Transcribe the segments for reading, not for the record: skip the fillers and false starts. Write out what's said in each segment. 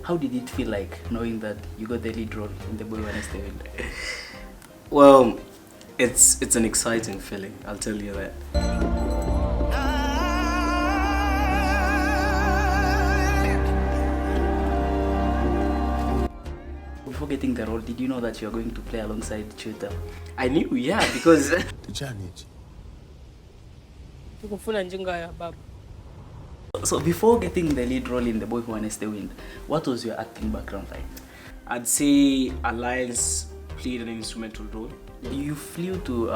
how did it feel like knowing that you got the lead role in The Boy Who Harnessed the Wind? Well, it's an exciting feeling, I'll tell you that. Before getting the role, did you know that you were going to play alongside Chiwetel? I knew, yeah, because So before getting the lead role in The Boy Who Harnessed the Wind, what was your acting background like? I'd say Alliance played an instrumental role. You flew to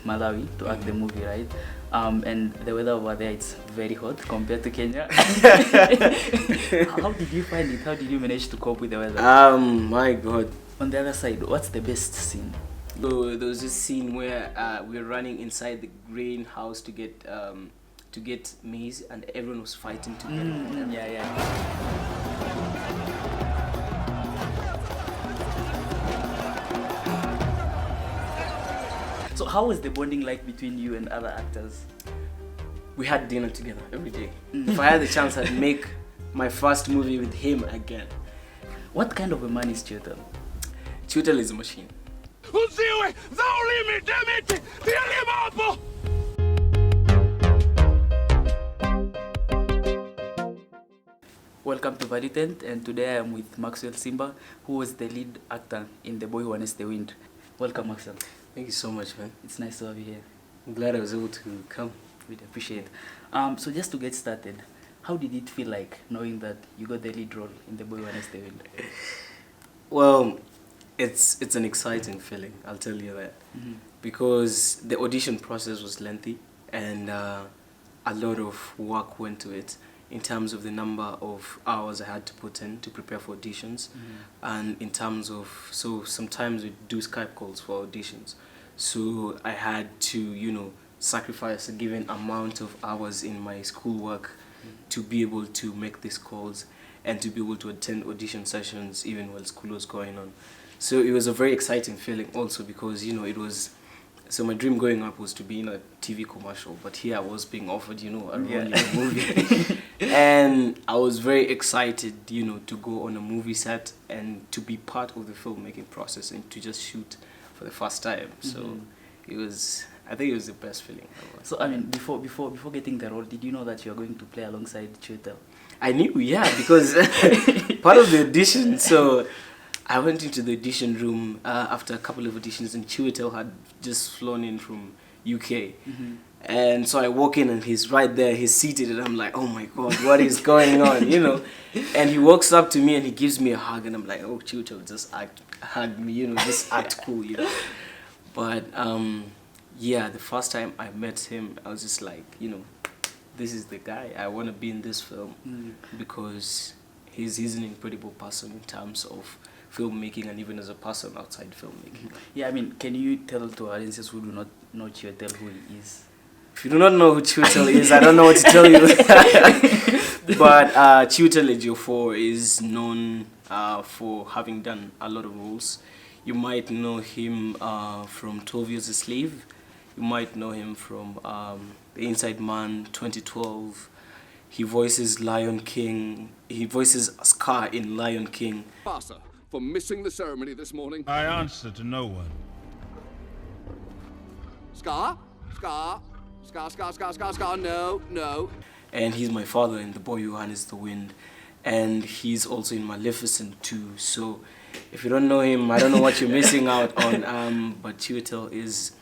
Malawi to act the movie, right? And the weather over there, it's very hot compared to Kenya. How did you find it? How did you manage to cope with the weather? My God. On the other side, what's the best scene? So there was this scene where we were running inside the greenhouse to get maize, and everyone was fighting to get it. Yeah. So how was the bonding like between you and other actors? We had dinner together every day. If I had the chance, I'd make my first movie with him again. What kind of a man is Chiwetel? Chiwetel is a machine. Welcome to Valuetent, and today I am with Maxwell Simba, who was the lead actor in The Boy Who Harnessed the Wind. Welcome, Maxwell. Thank you so much, man. It's nice to have you here. I'm glad I was able to come. Really appreciate. So just to get started, how did it feel like knowing that you got the lead role in The Boy Who Harnessed the Wind? Well, it's an exciting feeling, I'll tell you that. Because the audition process was lengthy, and a lot of work went to it in terms of the number of hours I had to put in to prepare for auditions. And in terms of, so sometimes we do Skype calls for auditions. So I had to, sacrifice a given amount of hours in my schoolwork to be able to make these calls and to be able to attend audition sessions even while school was going on. So it was a very exciting feeling also because, it was, so my dream growing up was to be in a TV commercial, but here I was being offered, a role in a movie. And I was very excited, to go on a movie set and to be part of the filmmaking process and to just shoot for the first time. So I think it was the best feeling ever. So I mean, before getting the role, did you know that you were going to play alongside Chiwetel? I knew, yeah, because part of the audition, so I went into the audition room after a couple of auditions, and Chiwetel had just flown in from UK. And so I walk in and he's right there, he's seated, and I'm like, oh my God, what is going on, And he walks up to me and he gives me a hug, and I'm like, oh, Chiwetel, just hug me, just act cool, But yeah, the first time I met him, I was just like, this is the guy, I want to be in this film because he's an incredible person in terms of filmmaking and even as a person outside filmmaking. Yeah, I mean, can you tell to our audiences who do not know Chiwetel who he is? If you do not know who Chiwetel is, I don't know what to tell you. But Chiwetel Ejiofor is known for having done a lot of roles. You might know him from 12 Years a Slave. You might know him from The Inside Man, 2012. He voices Lion King. He voices Scar in Lion King. Pastor, for missing the ceremony this morning. I answer to no one. Scar? Scar? Scar, Scar, Scar, Scar, Scar, no. And he's my father in The Boy Who Harnessed the Wind. And he's also in Maleficent too. So if you don't know him, I don't know what you're missing out on. But Chiwetel is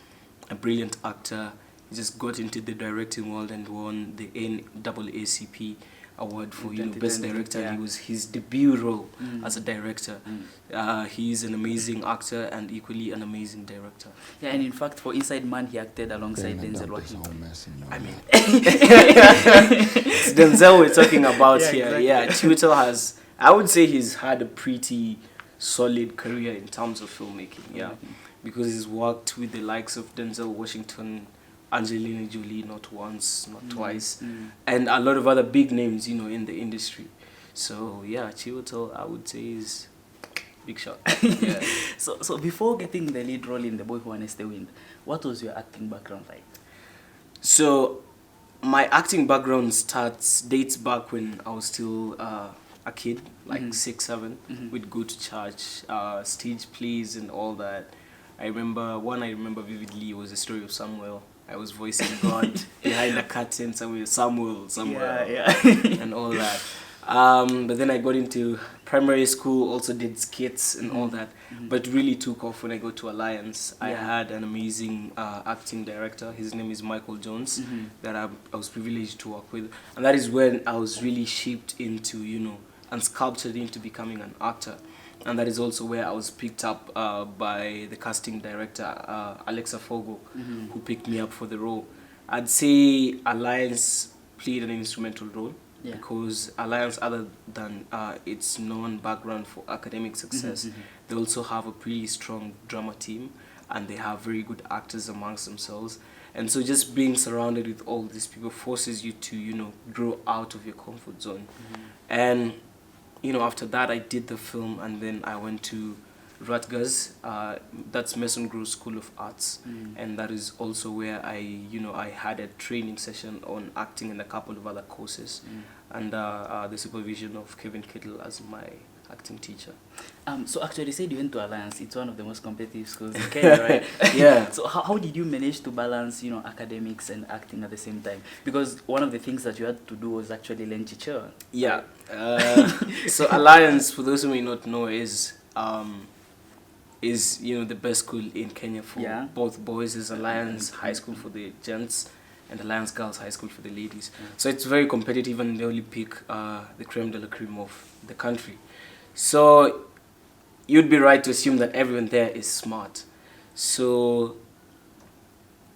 a brilliant actor. He just got into the directing world and won the NAACP award for best director. Yeah. It was his debut role as a director. He's an amazing actor and equally an amazing director. Yeah, and in fact, for Inside Man, he acted alongside Denzel Washington. I mean, it's Denzel we're talking about here. Exactly. Yeah, Chiwetel has, I would say he's had a pretty solid career in terms of filmmaking. Yeah, because he's worked with the likes of Denzel Washington, Angelina Jolie, not once, not twice, and a lot of other big names, in the industry. So yeah, Chiwetel, I would say, is big shot. Yeah. So before getting the lead role in The Boy Who Harnessed the Wind, what was your acting background like? So my acting background dates back when I was still a a kid, like 6, 7, we'd go to church, stage plays and all that. I remember vividly was the story of Samuel. I was voicing God behind the curtain somewhere, Samuel, and all that. But then I got into primary school, also did skits and all that. But really took off when I got to Alliance. I had an amazing acting director. His name is Michael Jones, that I was privileged to work with. And that is when I was really shaped into, and sculpted into becoming an actor. And that is also where I was picked up by the casting director, Alexa Fogo, who picked me up for the role. I'd say Alliance played an instrumental role, because Alliance, other than its known background for academic success, they also have a pretty strong drama team, and they have very good actors amongst themselves. And so just being surrounded with all these people forces you to, grow out of your comfort zone. And after that, I did the film, and then I went to Rutgers. That's Mason Grove School of Arts, and that is also where I had a training session on acting and a couple of other courses, and the supervision of Kevin Kittle as my acting teacher. So actually, you said you went to Alliance. It's one of the most competitive schools in Kenya, right? Yeah. So how did you manage to balance, academics and acting at the same time? Because one of the things that you had to do was actually learn Chichewa. Yeah. So Alliance, for those who may not know, is the best school in Kenya for both boys. Is Alliance High School for the gents, and Alliance Girls High School for the ladies. So it's very competitive, and they only pick the creme de la creme of the country. So you'd be right to assume that everyone there is smart. So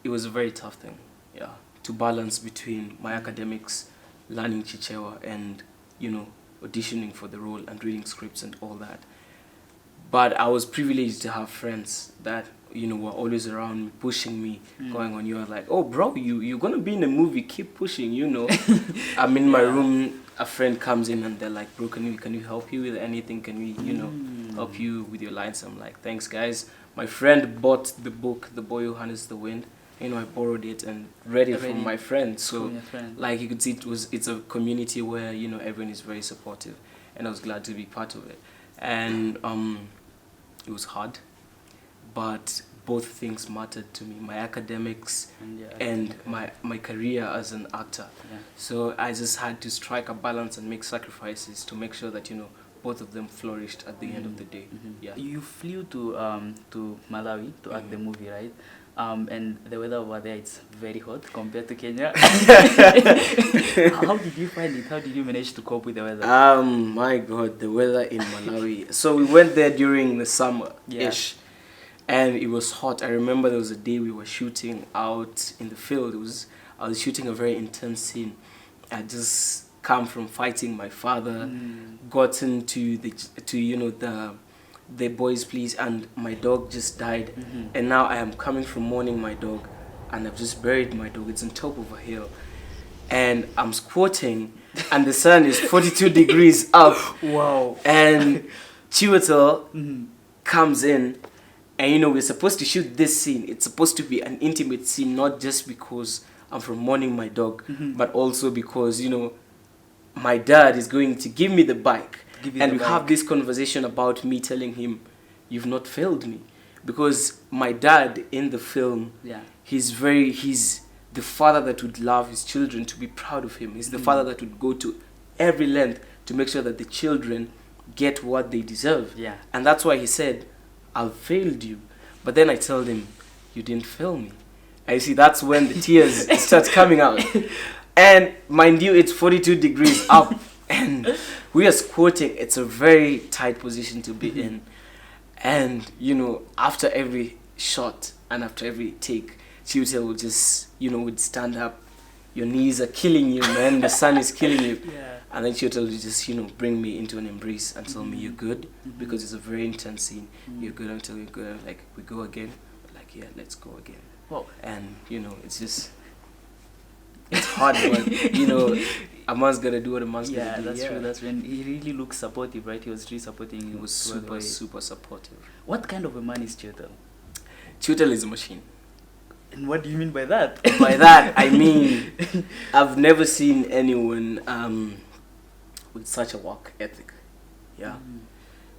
it was a very tough thing, to balance between my academics, learning Chichewa, and auditioning for the role and reading scripts and all that. But I was privileged to have friends that were always around me, pushing me, going on. You're like, oh bro, you're gonna be in a movie, keep pushing. I'm in my room. A friend comes in and they're like, bro, can we help you with anything? Can we help you with your lines? I'm like, thanks guys. My friend bought the book, The Boy Who Harnessed the Wind. I borrowed it and read it from my friend. So like you could see, it's a community where everyone is very supportive, and I was glad to be part of it. And it was hard, but both things mattered to me, my academics and my career as an actor. So I just had to strike a balance and make sacrifices to make sure that both of them flourished at the end of the day. You flew to Malawi to act the movie, right? And the weather over there, it's very hot compared to Kenya. How did you find it? How did you manage to cope with the weather? My God, the weather in Malawi. So we went there during the summer-ish, and it was hot. I remember there was a day we were shooting out in the field. I was shooting a very intense scene. I just come from fighting my father, gotten to the boys' place, and my dog just died. And now I am coming from mourning my dog, and I've just buried my dog. It's on top of a hill, and I'm squatting, and the sun is 42 degrees up. Wow. And Chiwetel comes in, and we're supposed to shoot this scene. It's supposed to be an intimate scene, not just because I'm from mourning my dog, but also because my dad is going to give me the bike. And we have this conversation about me telling him, you've not failed me. Because my dad in the film, he's the father that would love his children to be proud of him. He's the father that would go to every length to make sure that the children get what they deserve. And that's why he said, I've failed you. But then I told him, you didn't fail me. And you see, that's when the tears start coming out. And mind you, it's 42 degrees up. And we are squatting. It's a very tight position to be in. And, after every shot and after every take, Chiwetel would just, would stand up. Your knees are killing you, man. The sun is killing you. And then Chiwetel would just, bring me into an embrace and tell me, you're good. Because it's a very intense scene. You're good until you're good. I'm like, we go again? Like, yeah, let's go again. Wow. And, it's just, it's hard, but, a man's gotta do what a man's gonna do. That's true. That's when he really looks supportive, right? He was really supporting. He was super supportive. What kind of a man is Chiwetel? Chiwetel is a machine. And what do you mean by that? By that, I mean, I've never seen anyone with such a work ethic. Yeah.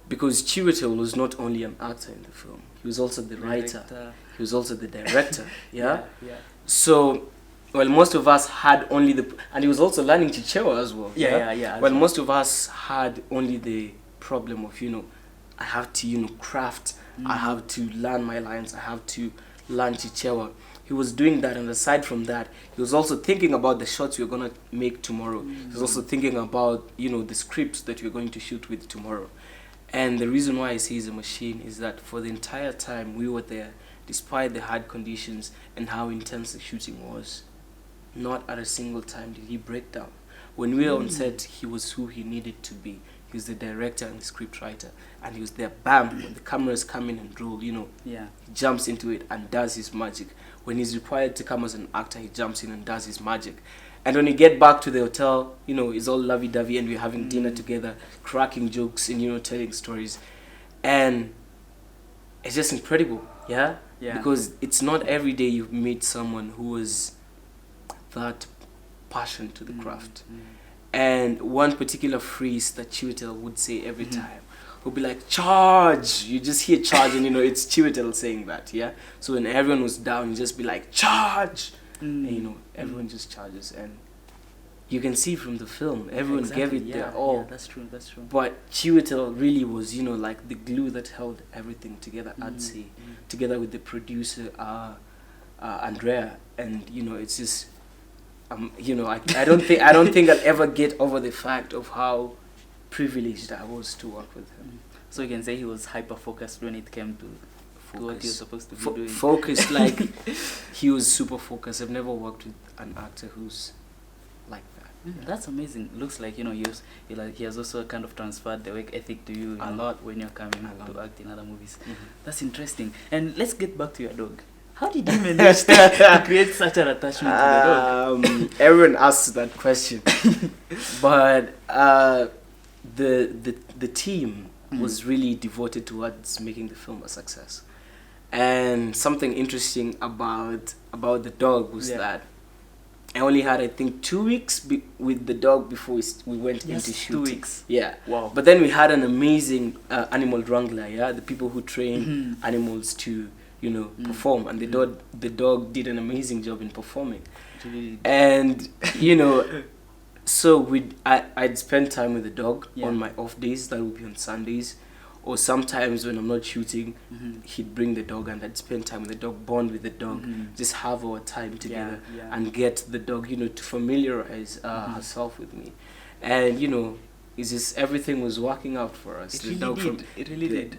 Because Chiwetel was not only an actor in the film, he was also the writer, he was also the director. Yeah? Yeah. So, well, most of us had only and he was also learning Chichewa as well. Yeah. Well, most of us had only the problem of, I have to, craft, I have to learn my lines, I have to learn Chichewa. He was doing that, and aside from that, he was also thinking about the shots we're going to make tomorrow. He was also thinking about, the scripts that we're going to shoot with tomorrow. And the reason why I say he's a machine is that for the entire time we were there, despite the hard conditions and how intense the shooting was, not at a single time did he break down. When we were on set, he was who he needed to be. He was the director and the script writer, and he was there, bam, when the cameras come in and roll, he jumps into it and does his magic. When he's required to come as an actor, he jumps in and does his magic. And when we get back to the hotel, it's all lovey-dovey and we're having dinner together, cracking jokes and, telling stories. And it's just incredible, yeah? Because it's not every day you meet someone who is that passion to the craft. And one particular phrase that Chiwetel would say every time would be like, charge! You just hear charge and, it's Chiwetel saying that, yeah? So when everyone was down, you just be like, charge! And, everyone just charges. And you can see from the film, everyone gave it their all. Yeah, that's true. But Chiwetel really was, like the glue that held everything together, I'd say, together with the producer, Andrea. And, it's just, I don't think I'll ever get over the fact of how privileged I was to work with him. So you can say he was hyper-focused when it came to what he was supposed to be doing. Focused, like, he was super focused. I've never worked with an actor who's like that. That's amazing. Looks like, he has also kind of transferred the work ethic to you a lot when you're coming to act in other movies. That's interesting. And let's get back to your dog. How did you manage to create such an attachment to the dog? Everyone asks that question. But the team was really devoted towards making the film a success. And something interesting about the dog was that I only had, I think, 2 weeks with the dog before we went into shooting. 2 weeks. Yeah. Wow. But then we had an amazing animal wrangler, the people who train animals to, perform. And the dog did an amazing job in performing. And, so I'd spend time with the dog on my off days. That would be on Sundays. Or sometimes when I'm not shooting, he'd bring the dog and I'd spend time with the dog, bond with the dog, just have our time together and get the dog, to familiarize herself with me. And, it's just everything was working out for us. It really did.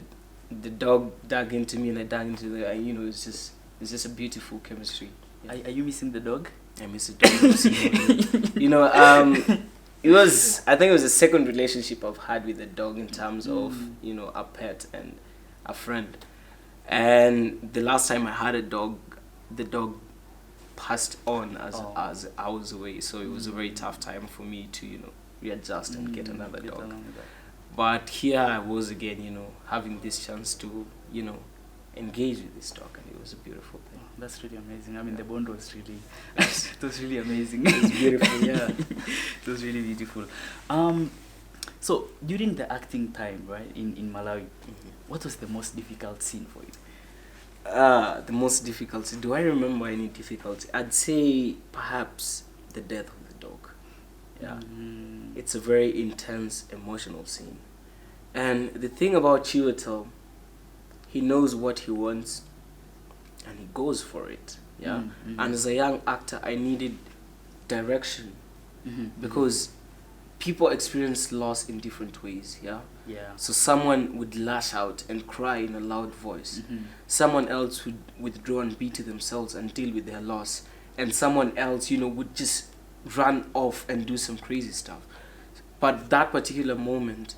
The dog dug into me and I dug into the, it's just a beautiful chemistry. Yeah. Are you missing the dog? I miss the dog. I think it was the second relationship I've had with a dog in terms of, a pet and a friend. And the last time I had a dog, the dog passed on as I was away. So it was a very tough time for me to, readjust and get another dog. But here I was again, having this chance to, engage with this dog, and it was a beautiful thing. That's really amazing. I mean, the bond was really, it was really amazing. It was beautiful, yeah. It was really beautiful. So during the acting time, right, in Malawi, what was the most difficult scene for you? The most difficult. Do I remember any difficulty? I'd say perhaps the death of the dog. Yeah, it's a very intense, emotional scene. And the thing about Chiwetel, he knows what he wants, and he goes for it. Yeah, and as a young actor, I needed direction because people experience loss in different ways. Yeah. So someone would lash out and cry in a loud voice. Someone else would withdraw and be to themselves and deal with their loss, and someone else, would just run off and do some crazy stuff. But that particular moment,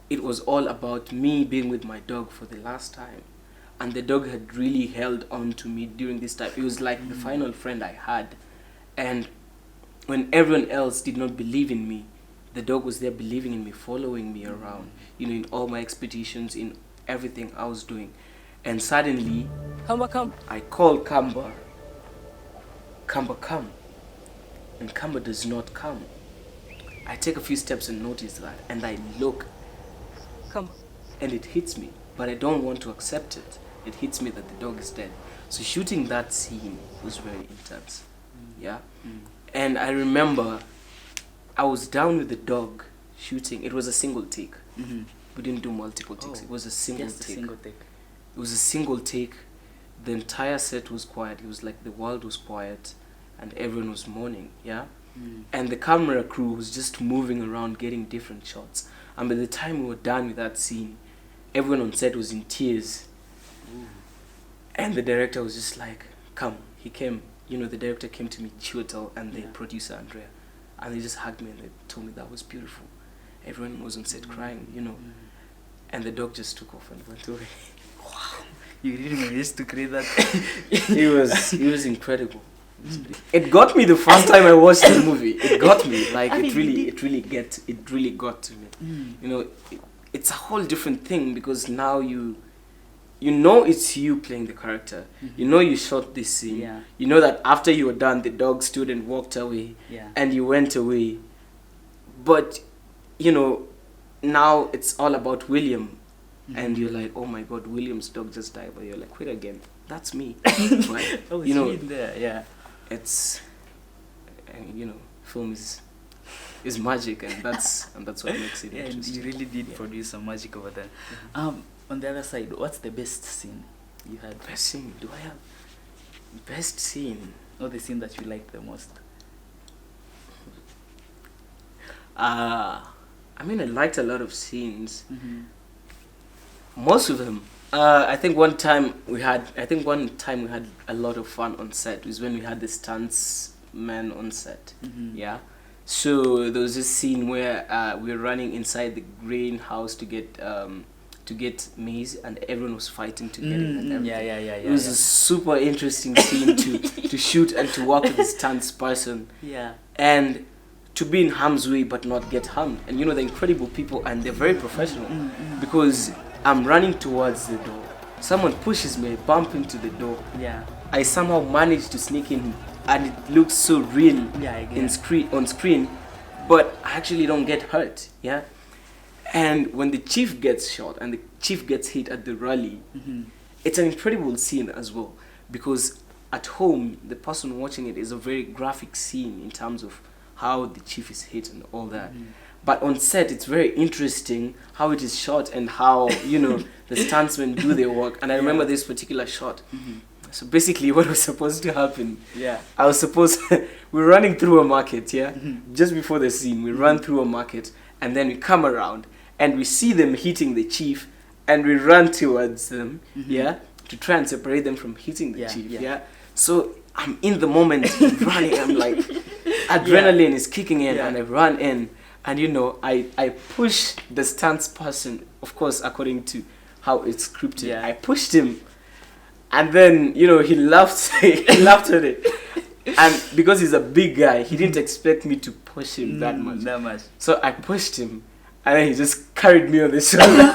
it was all about me being with my dog for the last time. And the dog had really held on to me during this time. It was like the final friend I had. And when everyone else did not believe in me, the dog was there believing in me, following me around, in all my expeditions, in everything I was doing. And suddenly, Come. I called Kamba. Kamba, come. And Kamba does not come. I take a few steps and notice that, and I look, come, and it hits me, but I don't want to accept it. It hits me that the dog is dead. So shooting that scene was very intense, yeah. And I remember I was down with the dog shooting. It was a single take. We didn't do multiple takes. It was a single take. It was a single take. The entire set was quiet. It was like the world was quiet, and everyone was mourning, yeah. And the camera crew was just moving around, getting different shots. And by the time we were done with that scene, everyone on set was in tears. And the director was just like, come. He came, you know, the director came to me, Chiwetel, and the producer, Andrea. And they just hugged me and they told me that was beautiful. Everyone was on set crying, you know. And the dog just took off and went away. Wow. You really managed to create that. It was incredible. It got me the first time I watched the movie. It got me. Like, it really got to me. You know, it's a whole different thing because now you know it's you playing the character. You know you shot this scene. Yeah. You know that after you were done, the dog stood and walked away. Yeah. And you went away. But, you know, now it's all about William. And you're like, oh my God, William's dog just died. But you're like, wait again, that's me. Right? Oh, it's you know, there, yeah. It's, and you know, film is magic, and that's what makes it interesting. You really did produce some magic over there. On the other side, what's the best scene you had? Best scene? Do I have best scene? Or the scene that you liked the most? I mean, I liked a lot of scenes. Most of them. I think one time we had a lot of fun on set. Was when we had the stunts man on set. Yeah. So there was this scene where we were running inside the greenhouse to get maize, and everyone was fighting to get it. And everything. Yeah. It was a super interesting scene to shoot and to work with the stunts person. Yeah. And to be in harm's way but not get harmed. And you know, they're incredible people and they're very professional because I'm running towards the door. Someone pushes me, I bump into the door. Yeah. I somehow managed to sneak in, and it looks so real on screen, but I actually don't get hurt. Yeah. And when the chief gets shot and the chief gets hit at the rally, it's an incredible scene as well, because at home the person watching it is a very graphic scene in terms of how the chief is hit and all that. But on set, it's very interesting how it is shot and how, you know, the stuntsmen do their work. And I remember this particular shot. So basically what was supposed to happen, we're running through a market, just before the scene, we run through a market and then we come around and we see them hitting the chief and we run towards them, to try and separate them from hitting the chief, So I'm in the moment, running, I'm like, adrenaline is kicking in and I run in. And you know, I push the stunts person, of course, according to how it's scripted. I pushed him, and then you know he laughed. He laughed at it, and because he's a big guy, he didn't expect me to push him that much. So I pushed him, and then he just carried me on the shoulder,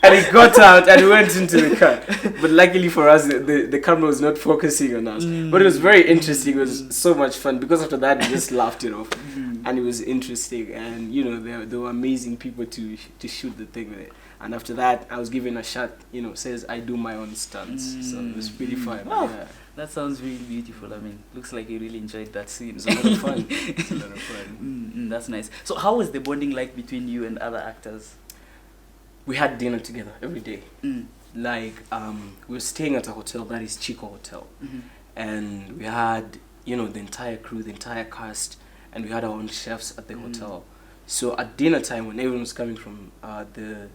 and he got out and went into the car. But luckily for us, the camera was not focusing on us. But it was very interesting. It was so much fun because after that we just laughed it off. And it was interesting, and you know there were amazing people to shoot the thing with it. And after that, I was given a shot, you know, says I do my own stunts, so it was pretty fun. Wow. Yeah. That sounds really beautiful. I mean, looks like you really enjoyed that scene. It's a lot of fun. It's a lot of fun. That's nice. So how was the bonding like between you and other actors? We had dinner together every day. Like we were staying at a hotel that is Chico Hotel, and we had, you know, the entire crew, the entire cast. And we had our own chefs at the hotel. So at dinner time, when everyone was coming from the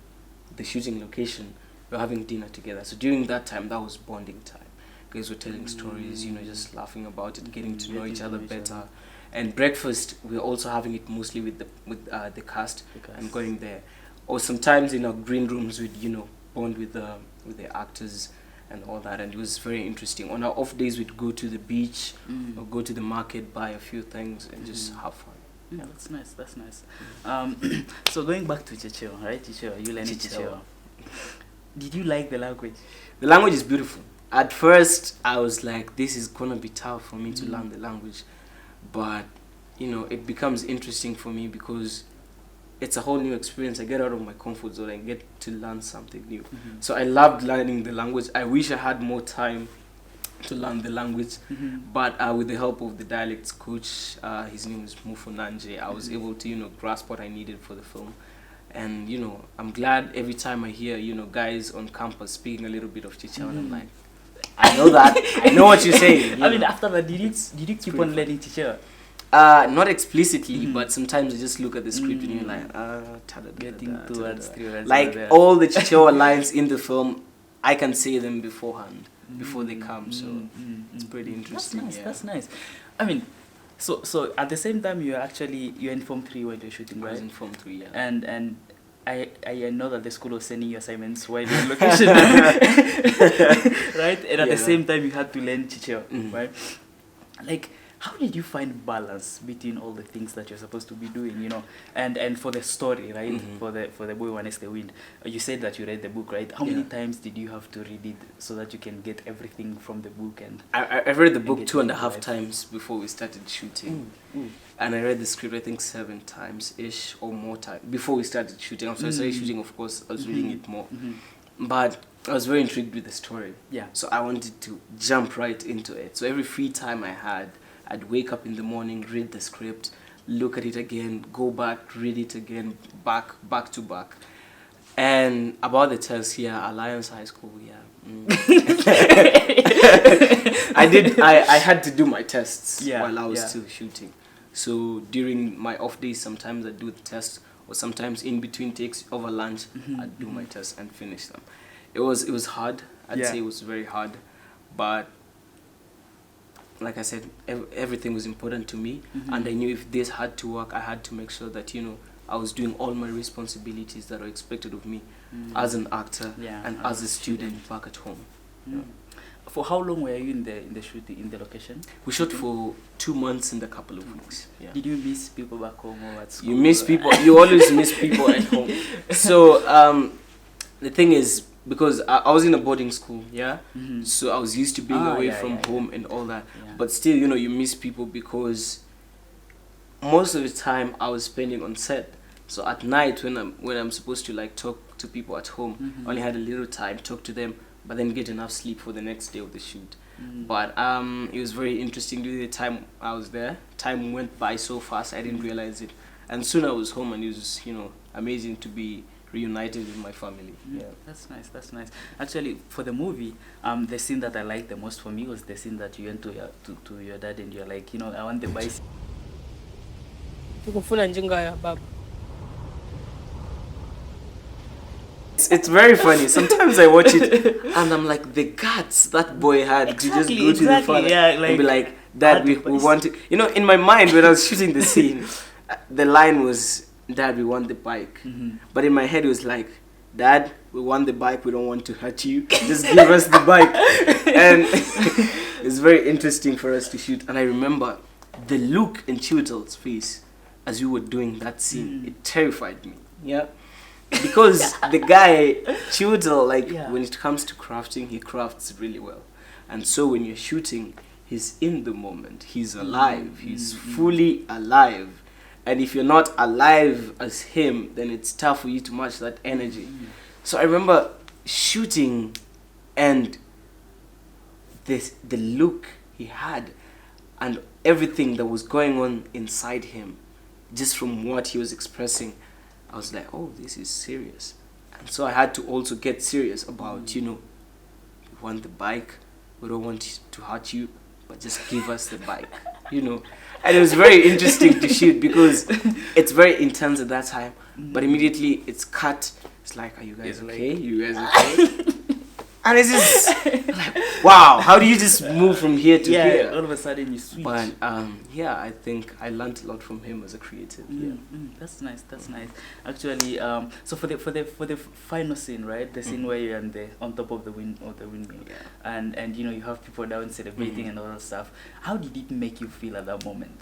shooting location, we were having dinner together. So during that time, that was bonding time. Guys were telling stories, you know, just laughing about it, getting to know each other better. And breakfast, we were also having it mostly with the cast and going there. Or sometimes in our green rooms, we'd, you know, bond with the actors and all that, and it was very interesting. On our off days, we'd go to the beach or go to the market, buy a few things, and just have fun. Yeah, that's nice. That's nice. So going back to Chichewa, right? Chichewa, you learning Chichewa. Did you like the language? The language is beautiful. At first, I was like, this is gonna be tough for me to learn the language, but it becomes interesting for me because it's a whole new experience. I get out of my comfort zone. I get to learn something new. So I loved learning the language. I wish I had more time to learn the language, but with the help of the dialects coach, his name is Mufunanje, I was able to grasp what I needed for the film. And I'm glad every time I hear guys on campus speaking a little bit of Chichewa, and I'm like, I know that. I know what you're saying. I mean, after that, did you keep on learning Chichewa? Not explicitly, but sometimes you just look at the script and you're like, getting towards like all the Chichewa lines in the film, I can say them beforehand, before they come. So it's pretty interesting. That's nice. That's nice. I mean, so at the same time, you're in Form 3 when you're shooting, right? I was in Form 3, yeah. And I know that the school was sending you assignments while you're in location, right? And at the same time, you had to learn Chichewa, right? Like, how did you find balance between all the things that you're supposed to be doing, and for the story, right? For the boy One is the Wind. You said that you read the book, right? How many times did you have to read it so that you can get everything from the book? And I read the book 2.5 times before we started shooting. And I read the script, I think 7 times ish or more time before we started shooting. After I started shooting, of course, I was reading it more. But I was very intrigued with the story. Yeah. So I wanted to jump right into it. So every free time I had, I'd wake up in the morning, read the script, look at it again, go back, read it again, back to back. And about the test here, Alliance High School, I had to do my tests while I was still shooting. So during my off days, sometimes I'd do the test, or sometimes in between takes over lunch, I'd do my tests and finish them. It was hard. I'd say it was very hard, but like I said, everything was important to me, and I knew if this had to work, I had to make sure that I was doing all my responsibilities that are expected of me as an actor and as a student back at home. For how long were you in the shooting, in the location? We shot for 2 months and a couple of weeks. Yeah. Did you miss people back home or at school? You miss people. You always miss people at home. So the thing is, because I was in a boarding school, so I was used to being away from home and all that. But still, you miss people because most of the time I was spending on set. So at night when I'm supposed to talk to people at home, I only had a little time, talk to them, but then get enough sleep for the next day of the shoot. But it was very interesting during the time I was there. Time went by so fast, I didn't realize it. And soon I was home, and it was amazing to be reunited with my family. That's nice. Actually, for the movie, the scene that I liked the most for me was the scene that you went to your dad and you're like, I want the bicycle. It's very funny. Sometimes I watch it and I'm like, the guts that boy had to just go to the father and be like, Dad, we want it. In my mind when I was shooting the scene, the line was, Dad, we want the bike. But in my head it was like, Dad, we want the bike, we don't want to hurt you, just give us the bike. And it's very interesting for us to shoot. And I remember the look in Chiwetel's face as we were doing that scene. It terrified me. Because the guy, Chiwetel, when it comes to crafting, he crafts really well. And so when you're shooting, he's in the moment, he's alive, he's fully alive. And if you're not alive as him, then it's tough for you to match that energy. So I remember shooting and the look he had and everything that was going on inside him, just from what he was expressing, I was like, oh, this is serious. And so I had to also get serious about, we want the bike, we don't want to hurt you, but just give us the bike, And it was very interesting to shoot because it's very intense at that time. But immediately it's cut. It's like, are you guys okay? You guys okay? And it's just like, wow, how do you just move from here to here? All of a sudden you switch. But I think I learned a lot from him as a creative. That's nice. Actually, so for the final scene, right? The scene where you're on top of the windmill, and you have people down celebrating and all that stuff. How did it make you feel at that moment?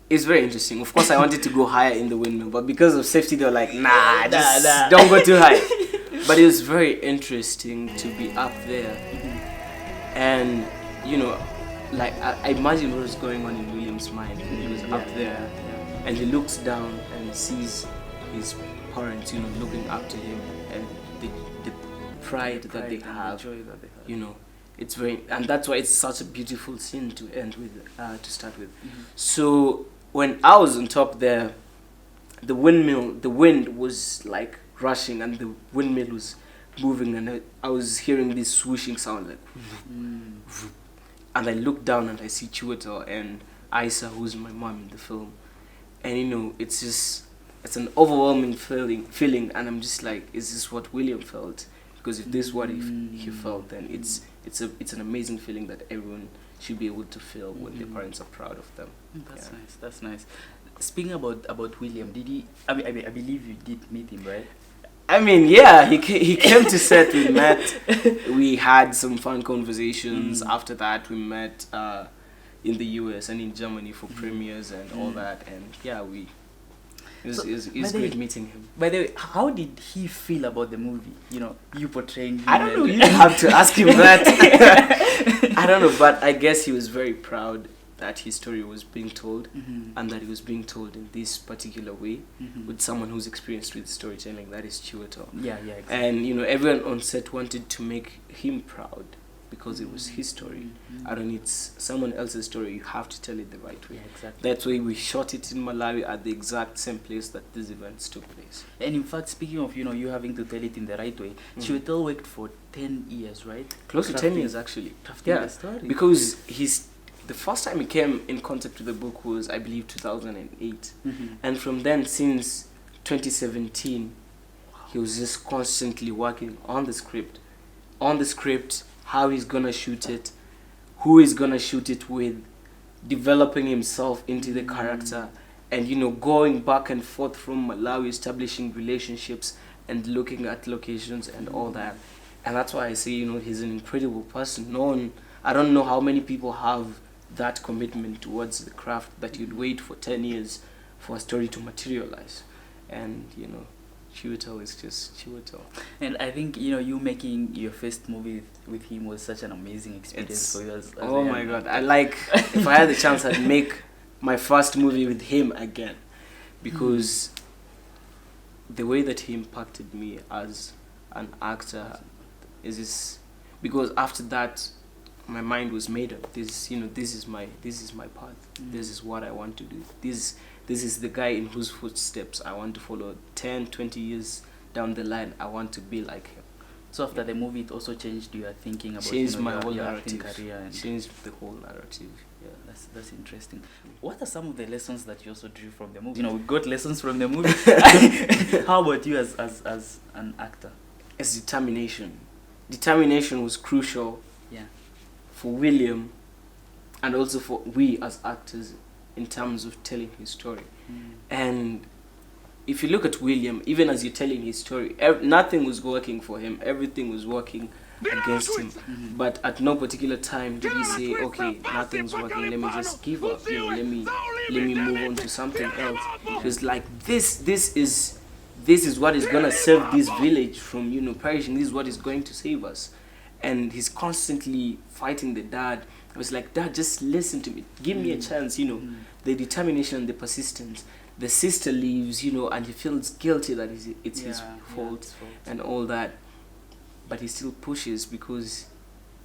It's very interesting. Of course, I wanted to go higher in the windmill, but because of safety, they were like, nah, don't go too high. But it was very interesting to be up there. And, like I imagine what was going on in William's mind when he was up there, and he looks down and sees his parents, you know, looking up to him, and the pride that they have, the joy that they have. you know, it's very, and that's why it's such a beautiful scene to end with, to start with. So when I was on top there, the wind was like rushing, and the windmill was moving, and I was hearing this swooshing sound, like, and I look down and I see Chiwetel and Isa, who's my mom in the film, and you know, it's an overwhelming feeling, and I'm just like, is this what William felt? Because if this is what he felt, then it's an amazing feeling that everyone should be able to feel when their parents are proud of them. That's nice. That's nice. Speaking about William, did he? I believe you did meet him, right? I mean, yeah, he came to set. We met. We had some fun conversations. After that, we met in the US and in Germany for premieres and all that. And yeah, it was great meeting him. By the way, how did he feel about the movie? You know, you portraying him. I don't know. You have to ask him that. I don't know, but I guess he was very proud that his story was being told, and that it was being told in this particular way with someone who's experienced with storytelling. That is Chiwetel. Yeah, exactly. And you know, everyone on set wanted to make him proud because it was his story. I don't need someone else's story. You have to tell it the right way. Yeah, exactly. That's why we shot it in Malawi at the exact same place that these events took place. And in fact, speaking of, you know, you having to tell it in the right way, Chiwetel worked for 10 years, right? Close to 10 years, actually. Yeah, the story. Because the first time he came in contact with the book was, I believe, 2008. And from then, since 2017, he was just constantly working on the script, how he's gonna shoot it, who he's gonna shoot it with, developing himself into the character, and you know, going back and forth from Malawi, establishing relationships and looking at locations and all that. And that's why I say, you know, he's an incredible person. I don't know how many people have that commitment towards the craft that you'd wait for 10 years for a story to materialize. And you know, Chiwetel is just Chiwetel. And I think, you know, you making your first movie with him was such an amazing experience for you as oh my god, I like, if I had the chance, I'd make my first movie with him again, because the way that he impacted me as an actor is this, because after that my mind was made up. This is my path. This is what I want to do. This is the guy in whose footsteps I want to follow. 10, 20 years down the line, I want to be like him. So after the movie, it also changed your thinking about my whole narrative. Career and changed the whole narrative. Yeah, that's interesting. What are some of the lessons that you also drew from the movie? You know, we got lessons from the movie. How about you as an actor? It's determination. Determination was crucial. Yeah. For William, and also for we as actors, in terms of telling his story. And if you look at William, even as you're telling his story, nothing was working for him. Everything was working against him. But at no particular time did he say, okay, nothing's working, let me just give up, you know, let me move on to something else. It was like, this is what is gonna save this village from, you know, perishing. This is what is going to save us. And he's constantly fighting the dad. I was like, Dad, just listen to me, give me a chance, you know. The determination and the persistence. The sister leaves, you know, and he feels guilty that it's his fault and all that. But he still pushes because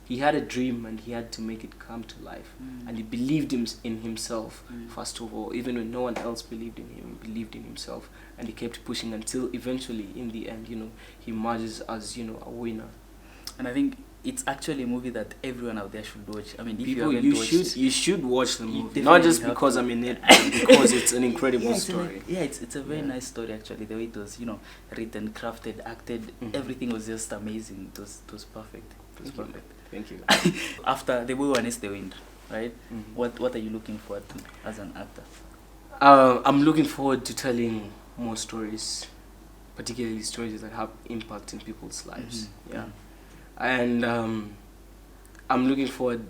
he had a dream and he had to make it come to life. And he believed in himself, first of all. Even when no one else believed in him, he believed in himself. And he kept pushing until eventually, in the end, you know, he emerges as, you know, a winner. And I think it's actually a movie that everyone out there should watch. I mean, if you should watch the movie, not just because I'm in it, but because it's an incredible story. It's a very nice story actually. The way it was, you know, written, crafted, acted, everything was just amazing. It was perfect. It was perfect. Thank you. After The Boy Who Harnessed the Wind, right? What are you looking forward to as an actor? I'm looking forward to telling more stories, particularly stories that have impact in people's lives. Yeah. And I'm looking forward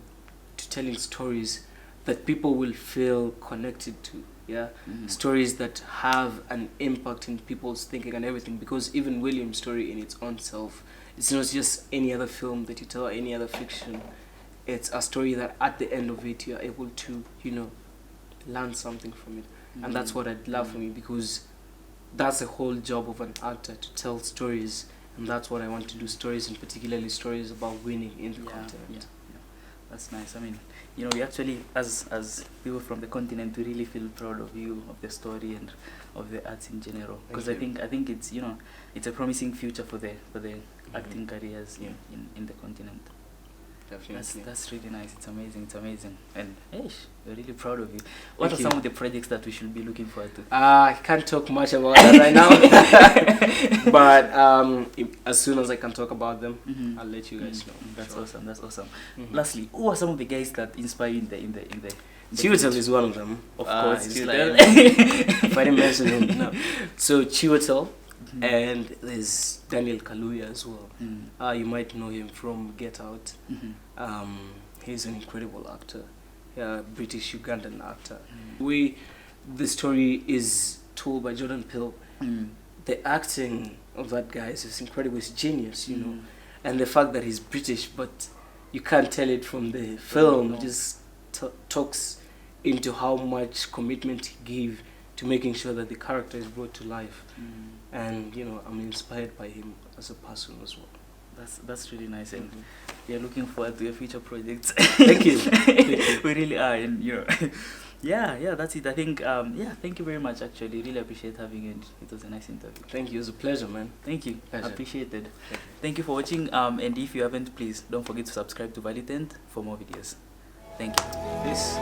to telling stories that people will feel connected to. Yeah, stories that have an impact in people's thinking and everything. Because even William's story in its own self, it's not just any other film that you tell, or any other fiction. it's a story that at the end of it, you're able to, learn something from it. And that's what I'd love for me, because that's the whole job of an actor, to tell stories. And that's what I want to do, stories, and particularly stories about winning in the continent. Yeah. That's nice. I mean, we actually, as people from the continent, we really feel proud of you, of the story, and of the arts in general. Because I think it's it's a promising future for the acting careers in the continent. Definitely. That's really nice. It's amazing. And we're really proud of you. What are some of the projects that we should be looking forward to? I can't talk much about that right now. But as soon as I can talk about them, I'll let you guys know. That's awesome. Lastly, who are some of the guys that inspire you in the Chiwetel is one of them. Of course, it's Chiwetel. if I didn't mention him, no. So Chiwetel, and there's Daniel Kaluuya as well. You might know him from Get Out. He's an incredible actor, British Ugandan actor. The story is told by Jordan Peele. The acting of that guy is incredible. It's genius, and the fact that he's British, but you can't tell it from the film. Just talks into how much commitment he gave to making sure that the character is brought to life. And I'm inspired by him as a person as well. That's really nice, and we are looking forward to your future projects. Thank you. We really are, and yeah, that's it. I think thank you very much. Actually, really appreciate having you. It was a nice interview. Thank you. It was a pleasure, man. Thank you. Pleasure. Appreciated. Thank you for watching. And if you haven't, please don't forget to subscribe to Valuetent for more videos. Thank you. Peace.